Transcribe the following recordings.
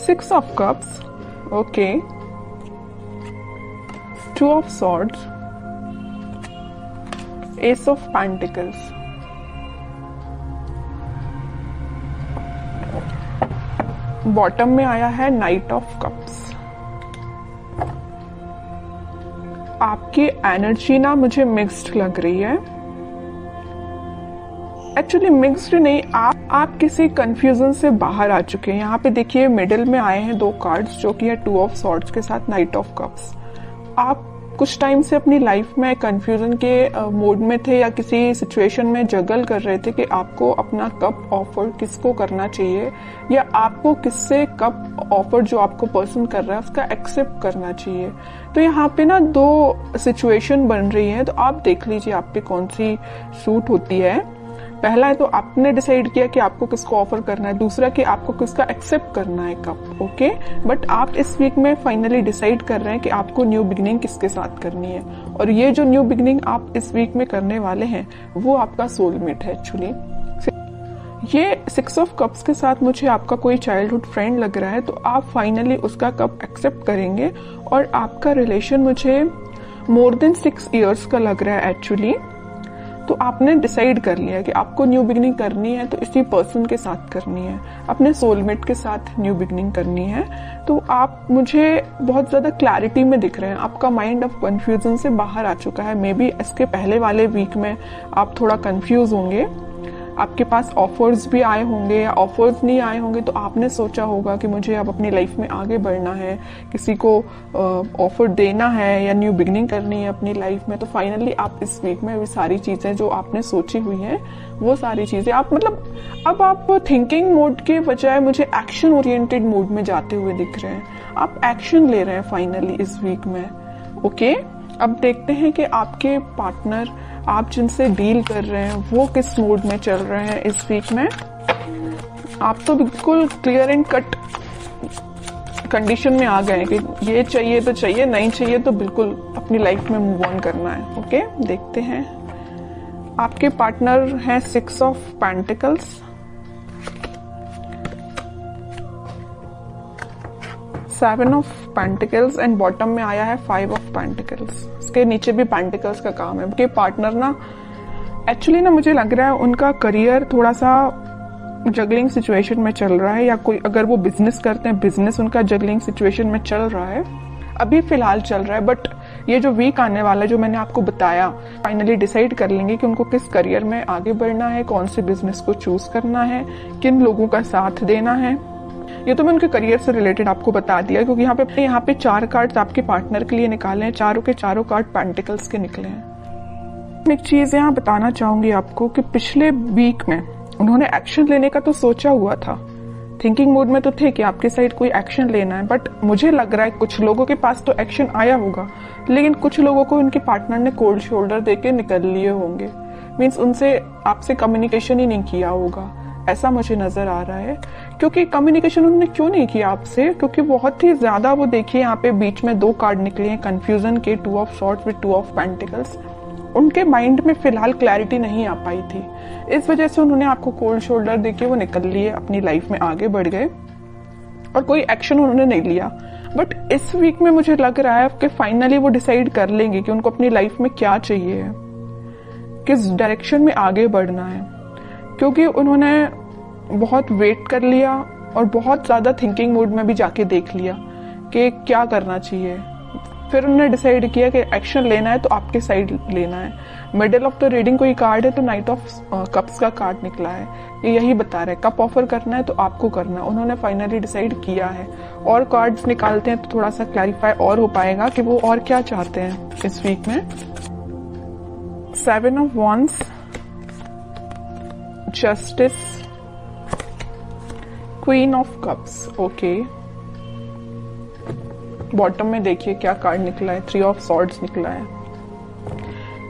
6 of cups, okay, 2 of swords, ace of pentacles, bottom में आया है नाइट ऑफ कप्स। आपकी एनर्जी ना मुझे मिक्स्ड लग रही है। एक्चुअली मिक्स्ड नहीं, आप किसी कंफ्यूजन से बाहर आ चुके हैं। यहाँ पे देखिए मिडिल में आए हैं 2 कार्ड्स जो कि है 2 ऑफ सॉर्ड्स के साथ नाइट ऑफ कप्स। आप कुछ टाइम से अपनी लाइफ में कंफ्यूजन के मोड में थे या किसी सिचुएशन में जगल कर रहे थे कि आपको अपना कप ऑफर किसको करना चाहिए या आपको किससे कप ऑफर जो आपको पर्सन कर रहा है उसका एक्सेप्ट करना चाहिए। तो यहाँ पे ना 2 सिचुएशन बन रही है, तो आप देख लीजिए आप पे कौन सी सूट होती है। पहला है तो आपने डिसाइड किया कि आपको किसको ऑफर करना है, दूसरा कि आपको किसका एक्सेप्ट करना है कप, ओके। बट आप इस वीक में फाइनली डिसाइड कर रहे हैं कि आपको न्यू बिगिनिंग किसके साथ करनी है, और ये जो न्यू बिगिनिंग आप इस वीक में करने वाले हैं वो आपका सोलमेट है। एक्चुअली ये 6 ऑफ कप्स के साथ मुझे आपका कोई चाइल्डहुड फ्रेंड लग रहा है, तो आप फाइनली उसका कप एक्सेप्ट करेंगे और आपका रिलेशन मुझे मोर देन 6 इयर्स का लग रहा है एक्चुअली। तो आपने डिसाइड कर लिया कि आपको न्यू बिगिनिंग करनी है तो इसी पर्सन के साथ करनी है, अपने सोलमेट के साथ न्यू बिगिनिंग करनी है। तो आप मुझे बहुत ज्यादा क्लैरिटी में दिख रहे हैं, आपका माइंड अब कंफ्यूजन से बाहर आ चुका है। मे बी इसके पहले वाले वीक में आप थोड़ा कंफ्यूज होंगे, आपके पास ऑफर्स भी आए होंगे या ऑफर्स नहीं आए होंगे, तो आपने सोचा होगा कि मुझे अब अपनी लाइफ में आगे बढ़ना है, किसी को ऑफर देना है या न्यू बिगिनिंग करनी है अपनी लाइफ में। तो फाइनली आप इस वीक में वो सारी चीजें जो आपने सोची हुई हैं वो सारी चीजें आप मतलब अब आप थिंकिंग मोड के बजाय मुझे एक्शन ओरिएंटेड मोड में जाते हुए दिख रहे हैं। आप एक्शन ले रहे हैं फाइनली इस वीक में, ओके। अब देखते हैं कि आपके पार्टनर, आप जिनसे डील कर रहे हैं, वो किस मूड में चल रहे हैं इस वीक में। आप तो बिल्कुल क्लियर एंड कट कंडीशन में आ गए कि ये चाहिए तो चाहिए, नहीं चाहिए तो बिल्कुल अपनी लाइफ में मूव ऑन करना है, ओके। देखते हैं आपके पार्टनर हैं 6 of pentacles, 7 of pentacles and bottom में आया है 5 ऑफ पेंटिकल्स। इसके नीचे भी पेंटिकल्स का काम है। उनके पार्टनर ना एक्चुअली ना मुझे लग रहा है उनका करियर थोड़ा सा जगलिंग सिचुएशन में चल रहा है, या कोई अगर वो बिजनेस करते हैं बिजनेस उनका जगलिंग सिचुएशन में चल रहा है, अभी फिलहाल चल रहा है। बट ये जो वीक आने वाला है जो मैंने आपको बताया, फाइनली डिसाइड कर लेंगे कि उनको किस करियर में आगे बढ़ना है, कौन से बिजनेस को चूज करना है, किन लोगों का साथ देना है। ये तो मैं उनके करियर से रिलेटेड आपको बता दिया, क्योंकि यहाँ पे 4 कार्ड्स आपके पार्टनर के लिए निकाले हैं, चारों के चारों कार्ड पेंटिकल्स के निकले हैं। एक चीज यहाँ बताना चाहूंगी आपको कि पिछले वीक में उन्होंने एक्शन लेने का तो सोचा हुआ था, थिंकिंग मोड में तो थे कि आपके साइड कोई एक्शन लेना है, बट मुझे लग रहा है कुछ लोगों के पास तो एक्शन आया होगा, लेकिन कुछ लोगों को उनके पार्टनर ने कोल्ड शोल्डर देके निकल लिए होंगे। मीन्स उनसे आपसे कम्युनिकेशन ही नहीं किया होगा, ऐसा मुझे नजर आ रहा है। क्योंकि कम्युनिकेशन उन्होंने क्यों नहीं किया आपसे, क्योंकि बहुत ही ज्यादा वो देखिए यहाँ पे बीच में 2 कार्ड निकले हैं कंफ्यूजन के, 2 of swords with 2 of pentacles. उनके माइंड में फिलहाल क्लैरिटी नहीं आ पाई थी, इस वजह से उन्होंने आपको कोल्ड शोल्डर देके वो निकल लिए, अपनी लाइफ में आगे बढ़ गए और कोई एक्शन उन्होंने नहीं लिया। बट इस वीक में मुझे लग रहा है कि फाइनली वो डिसाइड कर लेंगे कि उनको अपनी लाइफ में क्या चाहिए, किस डायरेक्शन में आगे बढ़ना है, क्योंकि उन्होंने बहुत वेट कर लिया और बहुत ज्यादा थिंकिंग मोड में भी जाके देख लिया कि क्या करना चाहिए। फिर उन्होंने डिसाइड किया कि एक्शन लेना है तो आपके साइड लेना है। मिडिल ऑफ द रीडिंग कोई कार्ड है तो नाइट ऑफ कप्स का कार्ड निकला है, ये यही बता रहे हैं कप ऑफर करना है तो आपको करना है। उन्होंने फाइनली डिसाइड किया है, और कार्ड्स निकालते हैं तो थोड़ा सा क्लैरिफाई और हो पाएगा कि वो और क्या चाहते हैं इस वीक में। 7 of wands, justice, queen of cups, okay. Bottom में देखिए क्या कार्ड निकला है, 3 ऑफ सॉर्ड्स निकला है।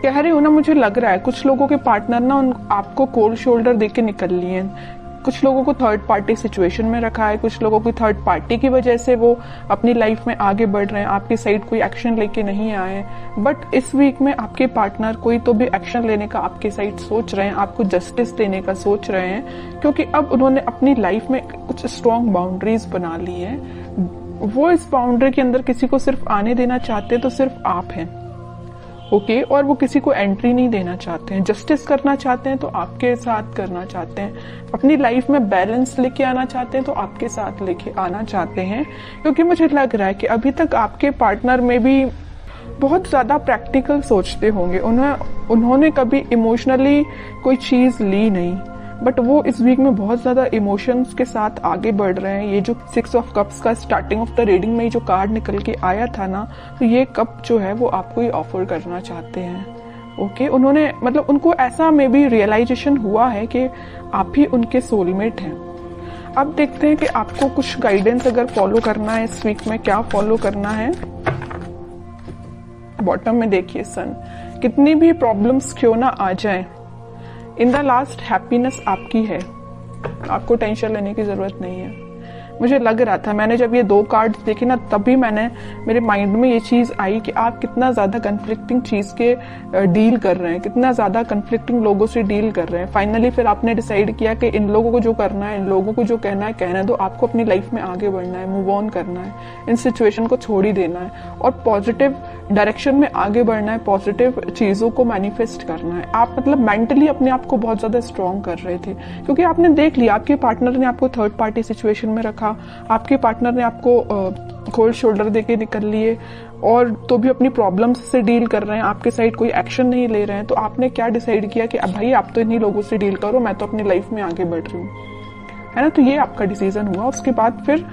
कह रही हूं ना, मुझे लग रहा है कुछ लोगों के पार्टनर ना आपको कोल्ड शोल्डर देके निकल लिए हैं कुछ लोगों को थर्ड पार्टी सिचुएशन में रखा है, कुछ लोगों की थर्ड पार्टी की वजह से वो अपनी लाइफ में आगे बढ़ रहे हैं, आपकी साइड कोई एक्शन लेके नहीं आए। बट इस वीक में आपके पार्टनर कोई तो भी एक्शन लेने का आपके साइड सोच रहे हैं, आपको जस्टिस देने का सोच रहे हैं, क्योंकि अब उन्होंने अपनी लाइफ में कुछ स्ट्रॉन्ग बाउंड्रीज बना ली है। वो इस बाउंड्री के अंदर किसी को सिर्फ आने देना चाहते हैं तो सिर्फ आप हैं, ओके। और वो किसी को एंट्री नहीं देना चाहते हैं। जस्टिस करना चाहते हैं तो आपके साथ करना चाहते हैं, अपनी लाइफ में बैलेंस लेके आना चाहते हैं तो आपके साथ लेके आना चाहते हैं। क्योंकि मुझे लग रहा है कि अभी तक आपके पार्टनर में भी बहुत ज्यादा प्रैक्टिकल सोचते होंगे, उन्होंने कभी इमोशनली कोई चीज ली नहीं, बट वो इस वीक में बहुत ज्यादा इमोशंस के साथ आगे बढ़ रहे हैं। ये जो 6 ऑफ कप्स का स्टार्टिंग ऑफ द रीडिंग में जो कार्ड निकल के आया था ना, तो ये कप जो है वो आपको ही ऑफर करना चाहते हैं, ओके। उन्होंने मतलब उनको ऐसा मे बी रियलाइजेशन हुआ है कि आप ही उनके सोलमेट हैं। अब देखते हैं कि आपको कुछ गाइडेंस अगर फॉलो करना है इस वीक में, क्या फॉलो करना है। बॉटम में देखिए सन, कितनी भी प्रॉब्लम्स क्यों ना आ जाए, इन द लास्ट हैप्पीनेस आपकी है, आपको टेंशन लेने की जरूरत नहीं है। मुझे लग रहा था, मैंने जब ये 2 कार्ड्स देखे ना, तभी मेरे माइंड में ये चीज आई कि आप कितना ज्यादा कन्फ्लिक्टिंग चीज के डील कर रहे हैं, कितना ज्यादा कन्फ्लिक्टिंग लोगों से डील कर रहे हैं। फाइनली फिर आपने डिसाइड किया कि इन लोगों को जो करना है, इन लोगों को जो कहना है कहना है, तो आपको अपनी लाइफ में आगे बढ़ना है, मूव ऑन करना है, इन सिचुएशन को छोड़ ही देना है और पॉजिटिव डायरेक्शन में आगे बढ़ना है, पॉजिटिव चीजों को मैनिफेस्ट करना है। आप मतलब मेंटली अपने आप को बहुत ज्यादा स्ट्रॉन्ग कर रहे थे, क्योंकि आपने देख लिया आपके पार्टनर ने आपको थर्ड पार्टी सिचुएशन में रखा, आपके पार्टनर ने आपको कोल्ड शोल्डर देके निकल लिए और तो भी अपनी प्रॉब्लम्स से डील कर रहे हैं, आपके साइड कोई एक्शन नहीं ले रहे हैं। तो आपने क्या डिसाइड किया कि अब भाई आप तो इन्हीं लोगों से डील करो, मैं तो अपनी लाइफ में आगे बढ़ रही हूँ, है ना। तो ये आपका डिसीजन हुआ। उसके बाद फिर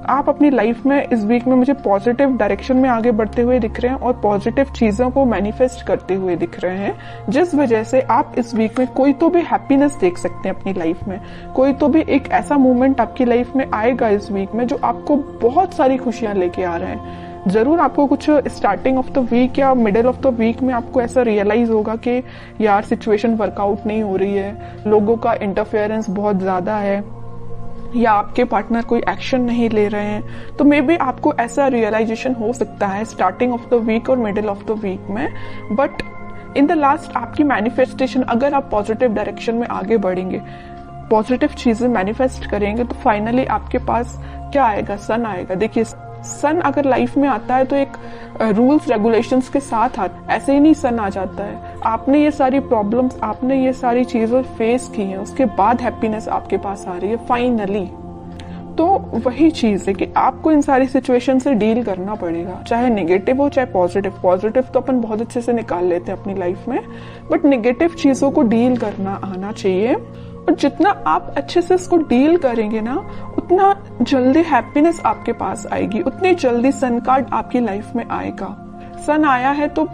आप अपनी लाइफ में इस वीक में मुझे पॉजिटिव डायरेक्शन में आगे बढ़ते हुए दिख रहे हैं और पॉजिटिव चीजों को मैनिफेस्ट करते हुए दिख रहे हैं, जिस वजह से आप इस वीक में कोई तो भी हैप्पीनेस देख सकते हैं अपनी लाइफ में। कोई तो भी एक ऐसा मोमेंट आपकी लाइफ में आएगा इस वीक में जो आपको बहुत सारी खुशियां लेके आ रहे हैं। जरूर आपको कुछ स्टार्टिंग ऑफ द वीक या मिडिल ऑफ द वीक में आपको ऐसा रियलाइज होगा कि यार सिचुएशन वर्कआउट नहीं हो रही है, लोगों का इंटरफेरेंस बहुत ज्यादा है, या आपके पार्टनर कोई एक्शन नहीं ले रहे हैं। तो मे बी आपको ऐसा रियलाइजेशन हो सकता है स्टार्टिंग ऑफ द वीक और मिडिल ऑफ द वीक में। बट इन द लास्ट आपकी मैनिफेस्टेशन, अगर आप पॉजिटिव डायरेक्शन में आगे बढ़ेंगे, पॉजिटिव चीजें मैनिफेस्ट करेंगे, तो फाइनली आपके पास क्या आएगा, सन आएगा। देखिए सन अगर लाइफ में आता है तो एक रूल्स रेगुलेशंस के साथ आता है, ऐसे ही नहीं सन आ जाता है। आपने ये सारी प्रॉब्लम्स, आपने ये सारी चीजें फेस की हैं, उसके बाद हैप्पीनेस आपके पास आ रही है फाइनली। तो वही चीज है कि आपको इन सारी सिचुएशन से डील करना पड़ेगा, चाहे नेगेटिव हो चाहे पॉजिटिव। पॉजिटिव तो अपन बहुत अच्छे से निकाल लेते हैं अपनी लाइफ में, बट नेगेटिव चीजों को डील करना आना चाहिए। और जितना आप अच्छे से इसको डील करेंगे ना, उतना जल्दी हैप्पीनेस आपके पास आएगी, उतनी जल्दी सन कार्ड आपकी लाइफ में आएगा। सन आया है तो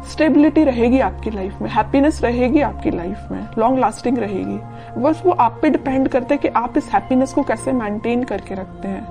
स्टेबिलिटी रहेगी आपकी लाइफ में, हैप्पीनेस रहेगी आपकी लाइफ में, लॉन्ग लास्टिंग रहेगी। बस वो आप पे डिपेंड करता है कि आप इस हैप्पीनेस को कैसे मेंटेन करके रखते हैं।